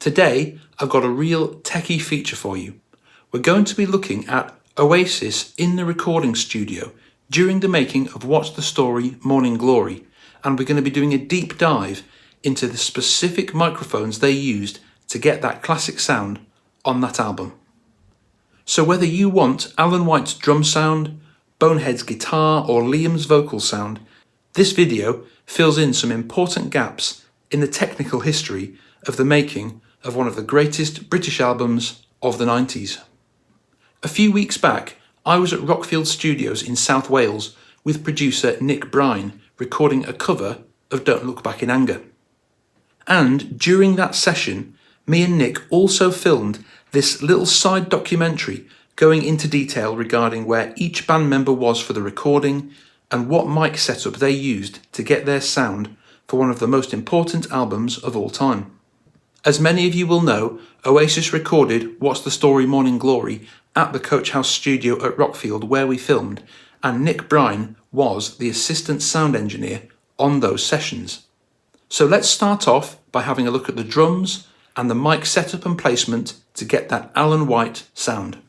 Today, I've got a real techie feature for you. We're going to be looking at OASIS in the recording studio during the making of What's the Story Morning Glory, and we're going to be doing a deep dive into the specific microphones they used to get that classic sound on that album. So whether you want Alan White's drum sound, Bonehead's guitar or Liam's vocal sound, this video fills in some important gaps in the technical history of the making of one of the greatest British albums of the 90s. A few weeks back, I was at Rockfield Studios in South Wales with producer Nick Brine recording a cover of Don't Look Back in Anger. And during that session, me and Nick also filmed this little side documentary going into detail regarding where each band member was for the recording and what mic setup they used to get their sound for one of the most important albums of all time. As many of you will know, OASIS recorded What's the Story Morning Glory at the Coach House studio at Rockfield where we filmed, and Nick Brine was the assistant sound engineer on those sessions. So let's start off by having a look at the drums and the mic setup and placement to get that Alan White sound.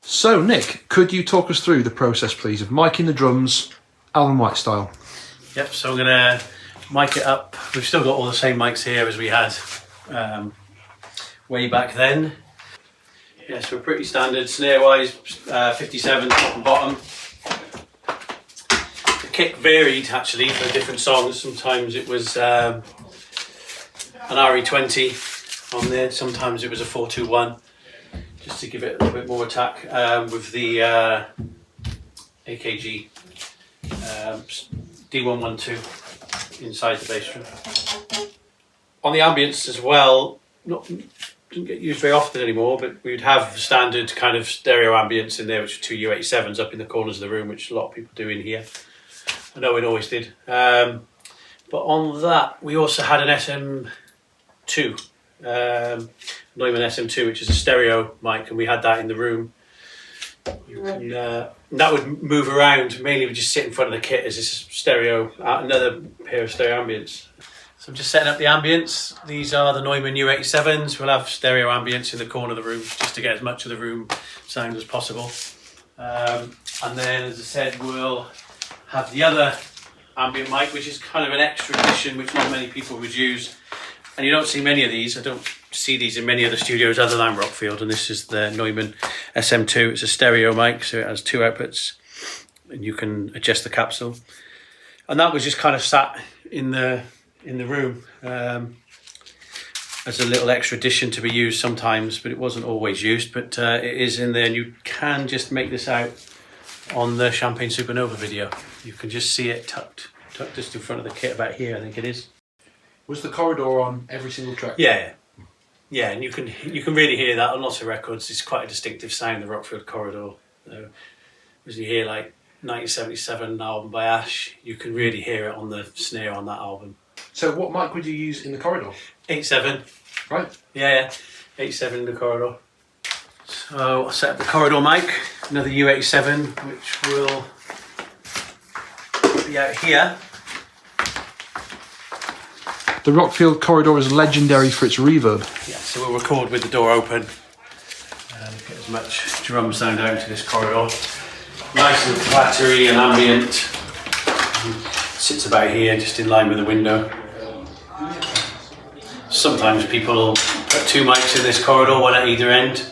So Nick, could you talk us through the process please of miking the drums Alan White style? Yep, so I'm going to mic it up. We've still got all the same mics here as we had way back then. Yeah, so we're pretty standard, snare wise, 57 top and bottom. The kick varied actually for different songs. Sometimes it was an RE-20 on there, sometimes it was a 421, just to give it a little bit more attack with the AKG D112 inside the bass drum. On the ambience as well, didn't get used very often anymore, but we'd have standard kind of stereo ambience in there, which are two U87s up in the corners of the room, which a lot of people do in here. I know it always did. But on that, we also had an SM2, Neumann SM2, which is a stereo mic, and we had that in the room. You can, that would move around. Mainly we just sit in front of the kit as this stereo, another pair of stereo ambience. So I'm just setting up the ambience. These are the Neumann U87s. We'll have stereo ambience in the corner of the room just to get as much of the room sound as possible. And then, as I said, we'll have the other ambient mic, which is kind of an extra addition, which not many people would use. And you don't see many of these. I don't see these in many other studios other than Rockfield. And this is the Neumann SM2. It's a stereo mic, so it has two outputs, and you can adjust the capsule. And that was just kind of sat in the room as a little extra addition to be used sometimes, but it wasn't always used. But it is in there, and you can just make this out on the Champagne Supernova video. You can just see it tucked just in front of the kit about here, I think it is. Was the corridor on every single track? Yeah, and you can really hear that on lots of records. It's quite a distinctive sound, the Rockfield corridor. As you hear like 1977 album by Ash, you can really hear it on the snare on that album. So what mic would you use in the corridor? 87. Right. Yeah, 87 in the corridor. So I'll set up the corridor mic, another U87, which will be out here. The Rockfield corridor is legendary for its reverb. Yeah, so we'll record with the door open and get as much drum sound out into this corridor. Nice and clattery and ambient. Sits about here, just in line with the window. Sometimes people will put two mics in this corridor, one at either end,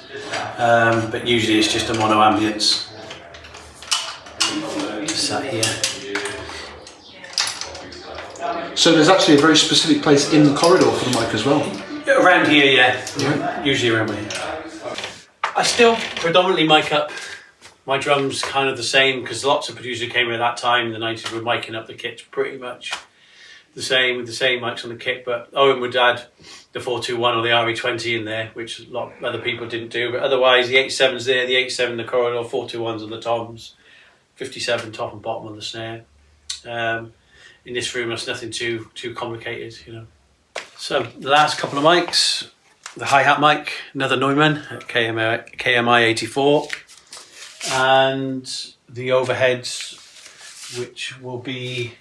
but usually it's just a mono ambience. Just sat here. So there's actually a very specific place in the corridor for the mic as well? Around here, yeah. Usually around here. I still predominantly mic up my drums kind of the same, because lots of producers who came in at that time in the 90s were miking up the kits pretty much the same, with the same mics on the kit, but Owen would add the 421 or the RE-20 in there, which a lot of other people didn't do, but otherwise the 87's there, the 87 in the corridor, 421's on the toms, 57 top and bottom on the snare. In this room, that's nothing too complicated, you know. So the last couple of mics, the hi-hat mic, another Neumann KMI 84, and the overheads, which will be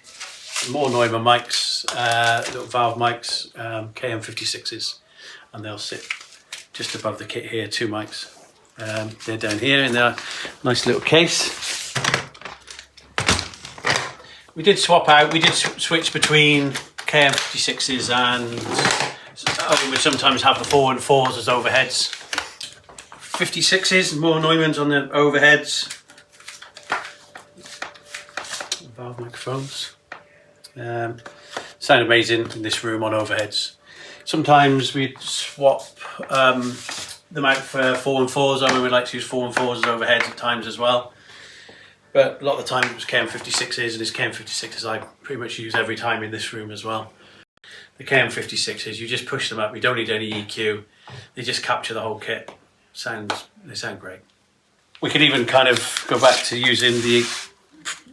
more Neumann mics, little valve mics, KM56s, and they'll sit just above the kit here, 2 mics. They're down here in their nice little case. We did swap out, we did switch between KM56s and we sometimes have the 414s as overheads. 56s, more Neumanns on the overheads. Valve microphones. Sound amazing in this room on overheads. Sometimes we'd swap them out for 414s. I mean, we like to use 414s as overheads at times as well. But a lot of the time it was KM56s, and it's KM56s I pretty much use every time in this room as well. The KM56s, you just push them up, you don't need any EQ. They just capture the whole kit. They sound great. We could even kind of go back to using the,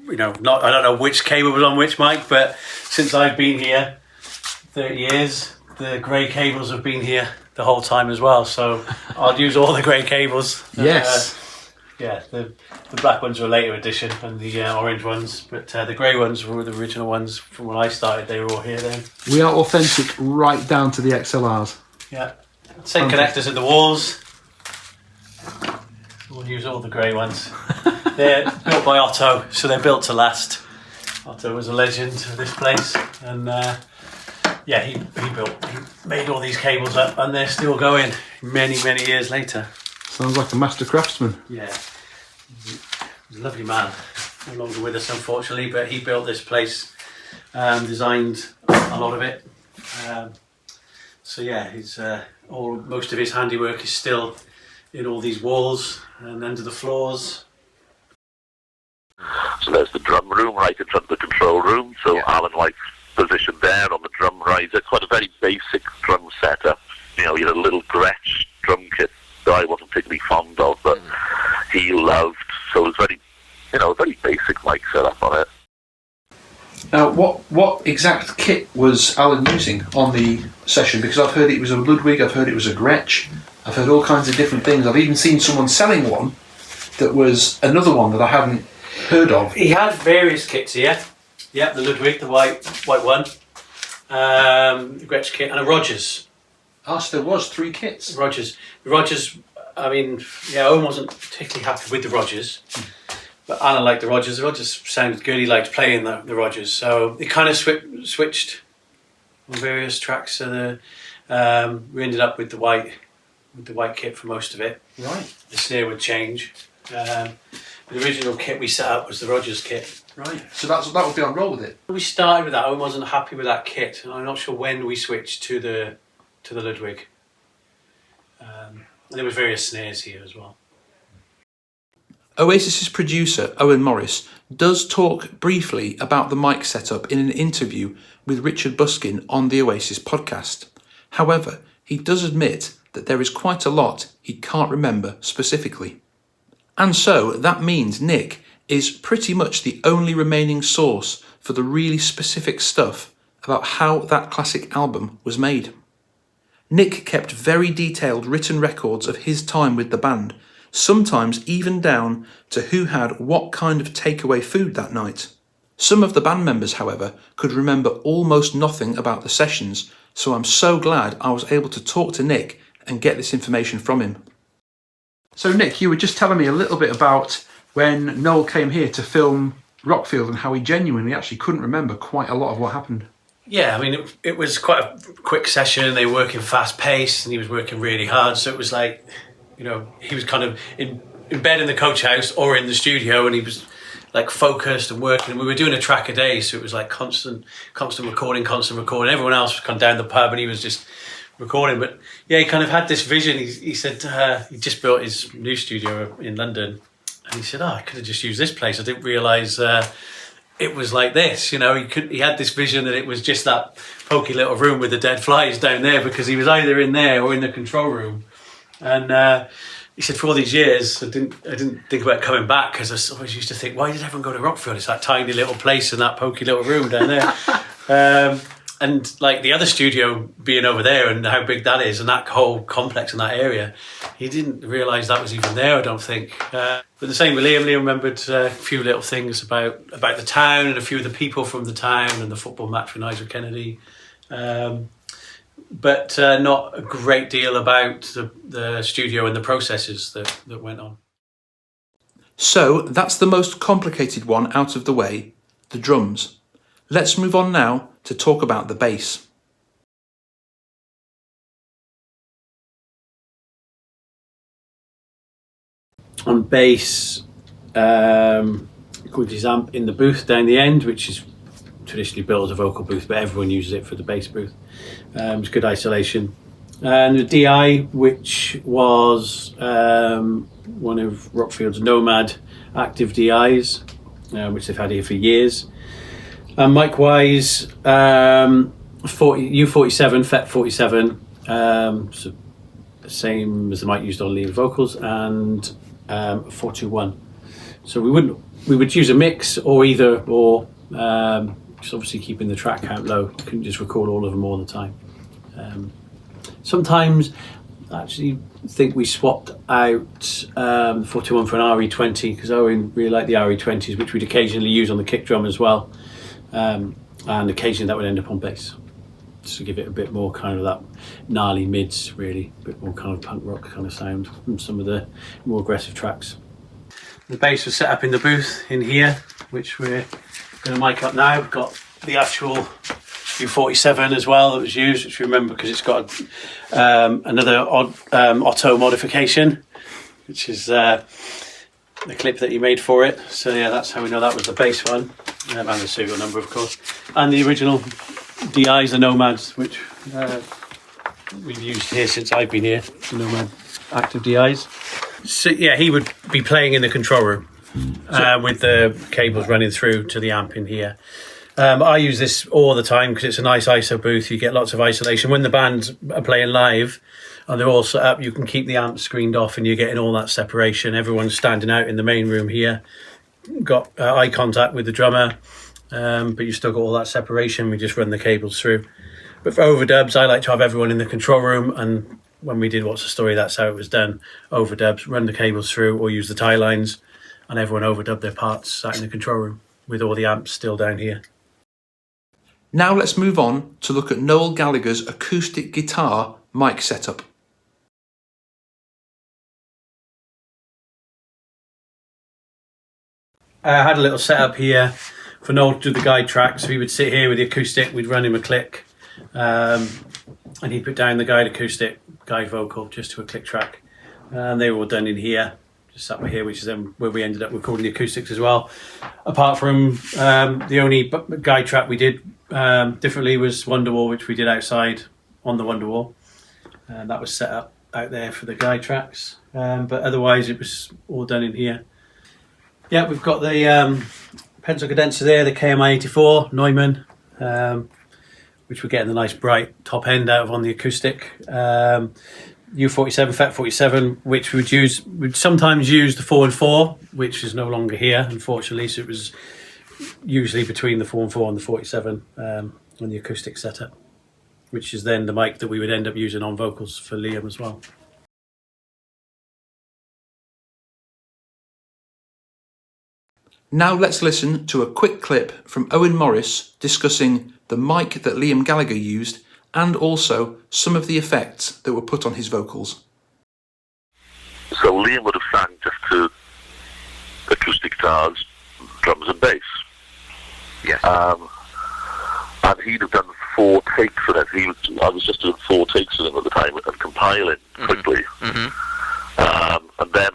I don't know which cable was on which mic, but since I've been here 30 years, the grey cables have been here the whole time as well. So I'll use all the grey cables. Yes. Yeah, the black ones were a later addition, and the orange ones, but the grey ones were the original ones from when I started. They were all here then. We are authentic right down to the XLRs. Yeah, same connectors in the walls. We'll use all the grey ones. They're built by Otto, so they're built to last. Otto was a legend of this place, and yeah, he made all these cables up, and they're still going many years later. Sounds like a master craftsman. Yeah, he's a lovely man. No longer with us, unfortunately, but he built this place, designed a lot of it. So yeah, most of his handiwork is still in all these walls and under the floors. So there's the drum room right in front of the control room. So Alan White's positioned there on the drum riser. It's quite a very basic drum setup. You know, you had a little Gretsch drum kit that I wasn't particularly fond of, but he loved. So it was very basic mic setup on it. Now, what exact kit was Alan using on the session? Because I've heard it was a Ludwig, I've heard it was a Gretsch, I've heard all kinds of different things. I've even seen someone selling one that was another one that I hadn't heard of. He had various kits here. Yeah, the Ludwig, the white one, the Gretsch kit, and a Rogers. Ah, so there was 3 kits. The Rogers, I mean, yeah, Owen wasn't particularly happy with the Rogers, but Alan liked the Rogers. The Rogers sounded good. He liked playing the Rogers, so it kind of switched on various tracks. So we ended up with the white kit for most of it. Right. The snare would change. The original kit we set up was the Rogers kit. Right. So that would be on roll with it. We started with that. Owen wasn't happy with that kit, and I'm not sure when we switched to the Ludwig. And there was various snares here as well. Oasis's producer, Owen Morris, does talk briefly about the mic setup in an interview with Richard Buskin on the Oasis podcast. However, he does admit that there is quite a lot he can't remember specifically. And so that means Nick is pretty much the only remaining source for the really specific stuff about how that classic album was made. Nick kept very detailed written records of his time with the band, sometimes even down to who had what kind of takeaway food that night. Some of the band members, however, could remember almost nothing about the sessions, so I'm so glad I was able to talk to Nick and get this information from him. So Nick, you were just telling me a little bit about when Noel came here to film Rockfield and how he genuinely actually couldn't remember quite a lot of what happened. Yeah, I mean, it was quite a quick session. They were working fast paced and he was working really hard. So it was like, he was kind of in bed in the coach house or in the studio, and he was like focused and working. And we were doing a track a day, so it was like constant recording. Everyone else was kind of down the pub and he was just recording. But yeah, he kind of had this vision. He said he just built his new studio in London, and he said, I could have just used this place. I didn't realise it was like this. He had this vision that it was just that pokey little room with the dead flies down there, because he was either in there or in the control room. And he said, for all these years, I didn't think about coming back, because I always used to think, why did everyone go to Rockfield? It's that tiny little place in that pokey little room down there. and like the other studio being over there and how big that is and that whole complex in that area, he didn't realise that was even there, I don't think. But the same with Liam. Liam remembered a few little things about the town and a few of the people from the town and the football match with Nigel Kennedy. But not a great deal about the studio and the processes that went on. So that's the most complicated one out of the way, the drums. Let's move on now to talk about the bass. On bass, with his amp in the booth down the end, which is traditionally built as a vocal booth, but everyone uses it for the bass booth. It's good isolation. And the DI, which was one of Rockfield's Nomad Active DIs, which they've had here for years. And mic-wise, U47 FET 47, so the same as the mic used on Liam's vocals, and 421. So we would use a mix or either or, just obviously keeping the track count low. You couldn't just record all of them all the time. Sometimes I actually think we swapped out the 421 for an RE-20 because Owen really liked the RE-20s, which we'd occasionally use on the kick drum as well. And occasionally that would end up on bass, just to give it a bit more kind of that gnarly mids, really, a bit more kind of punk rock kind of sound from some of the more aggressive tracks. The bass was set up in the booth in here, which we're going to mic up now. We've got the actual U47 as well that was used, which we remember because it's got another Otto modification, which is the clip that he made for it. So yeah, that's how we know that was the bass one, and the serial number, of course, and the original DIs, the Nomads, which we've used here since I've been here, the Nomad Active DIs. So yeah, he would be playing in the control room with the cables running through to the amp in here. I use this all the time because it's a nice ISO booth. You get lots of isolation. When the bands are playing live and they're all set up, you can keep the amp screened off and you're getting all that separation. Everyone's standing out in the main room here. Got eye contact with the drummer, but you've still got all that separation. We just run the cables through. But for overdubs, I like to have everyone in the control room, and when we did What's the Story, that's how it was done. Overdubs, run the cables through or use the tie lines, and everyone overdubbed their parts sat in the control room with all the amps still down here. Now let's move on to look at Noel Gallagher's acoustic guitar mic setup. I had a little setup here for Noel to do the guide track. So he would sit here with the acoustic, we'd run him a click, and he'd put down the guide acoustic, guide vocal, just to a click track. And they were all done in here, just sat here, which is then where we ended up recording the acoustics as well. Apart from the only guide track we did differently was Wonderwall, which we did outside on the Wonderwall. And that was set up out there for the guide tracks. But otherwise it was all done in here. Yeah, we've got the pencil condenser there, the KMI 84 Neumann, which we're getting the nice bright top end out of on the acoustic. U47 FET 47, which we'd sometimes use the 4 and 4, which is no longer here, unfortunately. So it was usually between the 4 and 4 and the 47 on the acoustic setup, which is then the mic that we would end up using on vocals for Liam as well. Now let's listen to a quick clip from Owen Morris discussing the mic that Liam Gallagher used and also some of the effects that were put on his vocals. So Liam would have sang just to acoustic guitars, drums and bass. Yes. And he'd have done 4 takes of it. I was just doing 4 takes of him at the time and compiling quickly. Mm-hmm. And then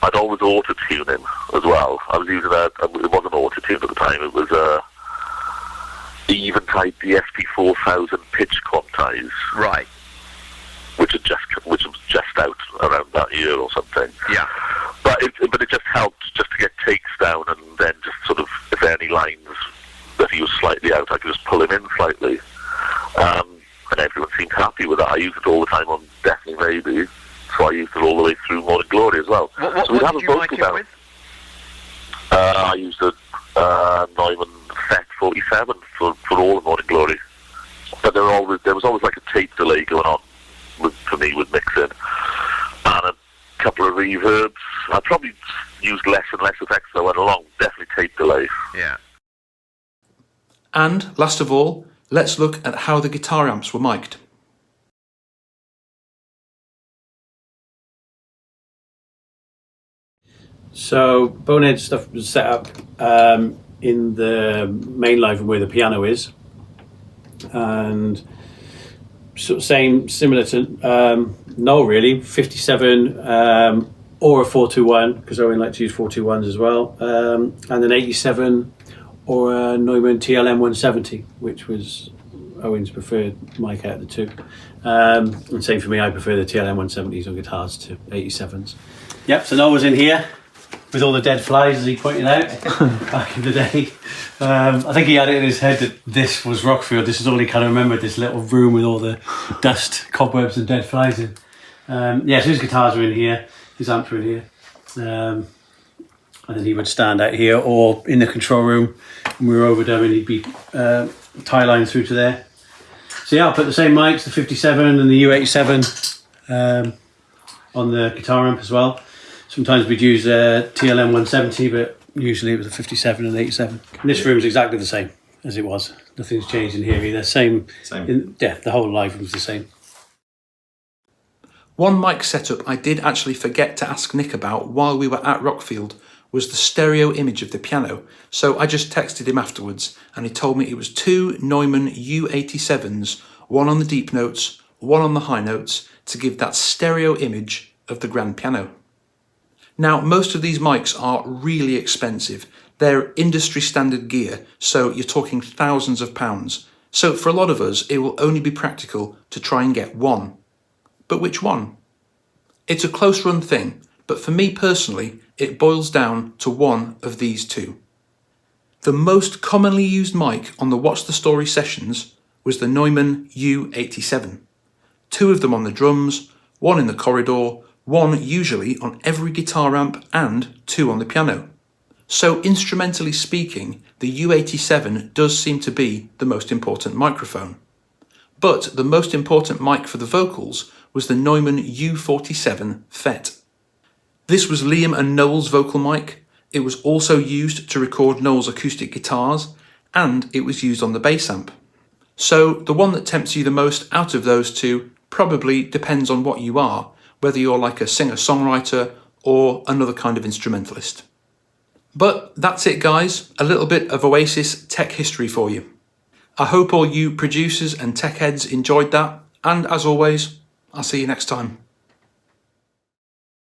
I'd always auto-tune him as well. I was using it wasn't auto-tune at the time, it was a Eventide DSP 4000 pitch quantize. Right. Which was just out around that year or something. Yeah. But it just helped just to get takes down, and then just sort of, if there are any lines that he was slightly out, I could just pull him in slightly. And everyone seemed happy with that. I used it all the time on Definitely Maybe, so I used it all the way through Morning Glory as well. What so we'd have did a you vocal mic it down. with? I used a Neumann FET 47 for all of Morning Glory. but there was always like a tape delay going on for me with mixing, and a couple of reverbs. I probably used less and less effects as I went along. Definitely tape delay. Yeah. And last of all, let's look at how the guitar amps were mic'd. So Bonehead stuff was set up in the main live room where the piano is, and sort of similar to Noel really, 57 or a 421, because Owen liked to use 421s as well, and an 87 or a Neumann TLM170, which was Owen's preferred mic out of the two. And same for me, I prefer the TLM170s on guitars to 87s. Yep, so Noel was in here with all the dead flies, as he pointed out, back in the day. I think he had it in his head that this was Rockfield. This is all he kind of remembered, this little room with all the dust, cobwebs and dead flies in. Yeah, so his guitars were in here, his amps were in here. And then he would stand out here or in the control room when we were over there, and he'd be tie line through to there. So yeah, I'll put the same mics, the 57 and the U87 on the guitar amp as well. Sometimes we'd use a TLM 170, but usually it was a 57 and 87. And this room's exactly the same as it was. Nothing's changed in here either. Same. Yeah, the whole live room's the same. One mic setup I did actually forget to ask Nick about while we were at Rockfield was the stereo image of the piano. So I just texted him afterwards and he told me it was two Neumann U87s, one on the deep notes, one on the high notes, to give that stereo image of the grand piano. Now, most of these mics are really expensive. They're industry standard gear, so you're talking thousands of pounds. So for a lot of us, it will only be practical to try and get one. But which one? It's a close run thing, but for me personally, it boils down to one of these two. The most commonly used mic on the What's the Story sessions was the Neumann U87. Two of them on the drums, one in the corridor, one usually on every guitar amp, and two on the piano. So instrumentally speaking, the U87 does seem to be the most important microphone. But the most important mic for the vocals was the Neumann U47 FET. This was Liam and Noel's vocal mic. It was also used to record Noel's acoustic guitars, and it was used on the bass amp. So the one that tempts you the most out of those two probably depends on what you are, whether you're like a singer-songwriter or another kind of instrumentalist. But that's it guys, a little bit of Oasis tech history for you. I hope all you producers and tech heads enjoyed that, and as always, I'll see you next time.